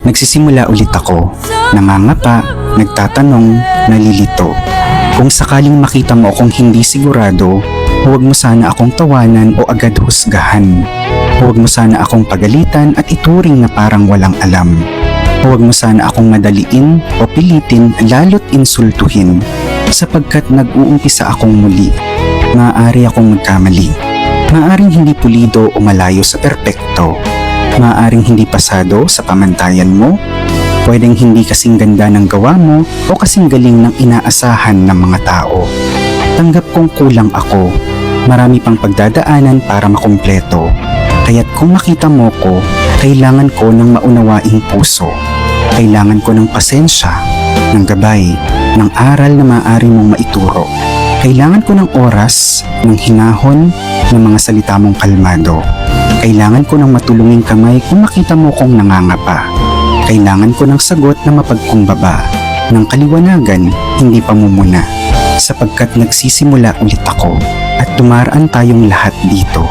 Nagsisimula ulit ako, nangangapa, nagtatanong, nalilito. Kung sakaling makita mo akong hindi sigurado, huwag mo sana akong tawanan o agad husgahan. Huwag mo sana akong pagalitan at ituring na parang walang alam. Huwag mo sana akong madaliin o pilitin lalo't insultuhin, sapagkat nag-uumpisa akong muli. Maaari akong magkamali. Maaring hindi pulido o malayo sa perpekto. Maaring hindi pasado sa pamantayan mo. Pwedeng hindi kasing ganda ng gawa mo o kasing galing ng inaasahan ng mga tao. Tanggap kong kulang ako. Marami pang pagdadaanan para makumpleto. Kaya't kung makita mo ko, kailangan ko ng maunawaing puso. Kailangan ko ng pasensya, ng gabay, ng aral na maaari mong maituro. Kailangan ko ng oras, ng hinahon, ng mga salita mong kalmado. Kailangan ko ng matulunging kamay kung makita mo kong nangangapa. Kailangan ko ng sagot na mapagkumbaba, ng kaliwanagan, hindi pamumuna. Sapagkat nagsisimula ulit ako at dumaraan tayong lahat dito.